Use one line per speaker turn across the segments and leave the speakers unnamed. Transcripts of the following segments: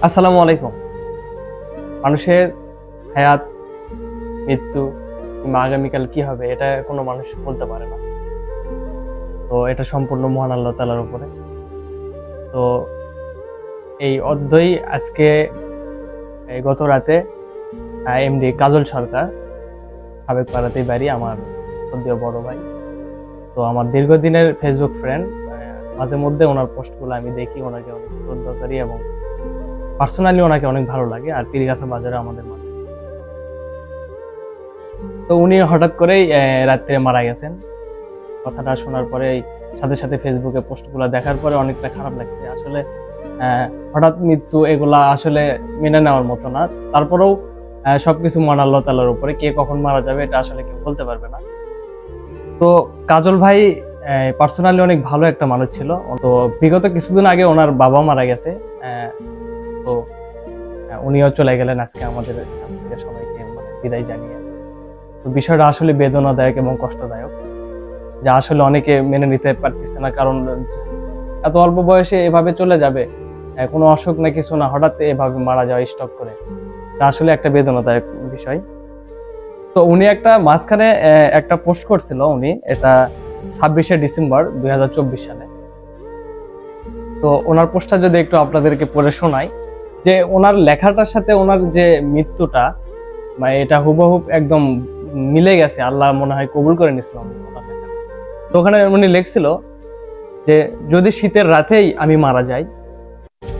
আসসালামু আলাইকুম। মানুষের হায়াত, মৃত্যু কিংবা আগামীকাল কি হবে এটা কোনো মানুষ বলতে পারে না। তো এটা সম্পূর্ণ মহান আল্লাহ তাআলার উপরে। তো এই অধ্যায় আজকে গত রাতে এমডি কাজল সরকার, সাবেক পাড়াতেই বাড়ি, আমার সদ্যীয় বড় ভাই। তো আমার দীর্ঘদিনের ফেসবুক ফ্রেন্ড, মাঝে মধ্যে ওনার পোস্টগুলো আমি দেখি, ওনাকে অনেক শ্রদ্ধা করি এবং পার্সোনালি ওনাকে অনেক ভালো লাগে। আর পীরগাছা বাজারে আমাদের মাঝে, তো উনি হঠাৎ করেই রাত্রে মারা গেছেন। কথাটা শোনার পরে সাথে সাথে ফেসবুকে পোস্টগুলো দেখার পরে অনেকটা খারাপ লাগছে। আসলে হঠাৎ মৃত্যু এগুলা আসলে মেনে নেওয়ার মতো না। তারপরেও সবকিছু মহান আল্লাহ তাআলার উপরে, কে কখন মারা যাবে এটা আসলে কেউ বলতে পারবে না। তো কাজল ভাই পার্সোনালি অনেক ভালো একটা মানুষ ছিল। তো বিগত কিছুদিন আগে ওনার বাবা মারা গেছে। তো উনিও চলে গেলেন আজকে আমাদের থেকে সবাইকে বিদায় জানিয়ে। তো বিষয়টা আসলে বেদনাদায়ক এবং কষ্টদায়ক, যা আসলে অনেকে মেনে নিতে পারতেছে না। কারণ এত অল্প বয়সে এভাবে চলে যাবে, কোনো অসুখ না কিছু না, হঠাৎ এভাবে মারা যাওয়া স্টক করে, এটা আসলে একটা বেদনাদায়ক বিষয়। তো উনি একটা মাঝখানে একটা পোস্ট করছিল, উনি এটা 26শে ডিসেম্বর 2024 সালে। তো ওনার পোস্টটা যদি একটু আপনাদেরকে পড়ে শোনাই, যে ওনার লেখাটার সাথে ওনার যে মৃত্যুটা, মানে এটা হুবহুব একদম মিলে গেছে। আল্লাহ মনে হয় কবুল করে নিয়েছিল ওনার লেখা। তো ওখানে উনি লিখছিল যে, যদি শীতের রাতেই আমি মারা যাই,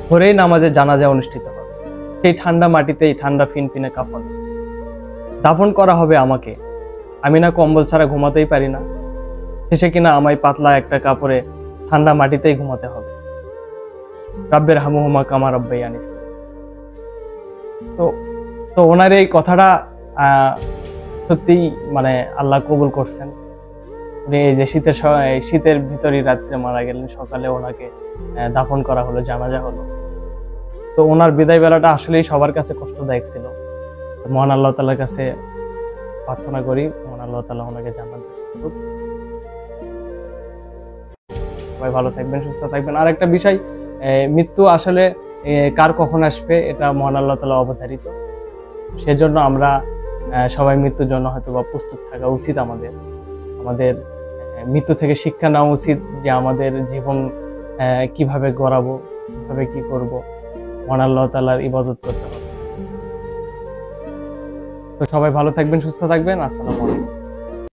ভোরেই নামাজে জানাজা অনুষ্ঠিত হবে, সেই ঠান্ডা মাটিতেই ঠান্ডা ফিনফিনে কাফন দাফন করা হবে আমাকে। আমি না কম্বল ছাড়া ঘুমাতেই পারি না, শেষে কিনা আমায় পাতলা একটা কাপড়ে ঠান্ডা মাটিতেই ঘুমাতে হবে। রাব্বের হামুহুমা কামা রাব্বায়ানি। তো তো ওনার এই কথাটা সত্যিই মানে আল্লাহ কবুল করছেন। উনি এই যে শীতের ভিতরই রাত্রে মারা গেলেন, সকালে ওনাকে দাফন করা হলো, জানাজা হলো। তো ওনার বিদায় বেলাটা আসলেই সবার কাছে কষ্টদায়ক ছিল। মহান আল্লাহ তাআলার কাছে প্রার্থনা করি, মহান আল্লাহ তাআলা ওনাকে জান্নাত দান করুন। সবাই ভালো থাকবেন, সুস্থ থাকবেন। আর একটা বিষয়, মৃত্যু আসলে কার কখন আসবে এটা মহান আল্লাহ তাআলা অবধারিত। সেজন্য আমরা সবাই মৃত্যুর জন্য হয়তো বা প্রস্তুত থাকা উচিত। আমাদের মৃত্যু থেকে শিক্ষা নেওয়া উচিত, যে আমাদের জীবন কিভাবে গড়াবো, কিভাবে কি করব, মহান আল্লাহ তাআলার ইবাদত করতে হবে। তো সবাই ভালো থাকবেন, সুস্থ থাকবেন। আসসালামু আলাইকুম।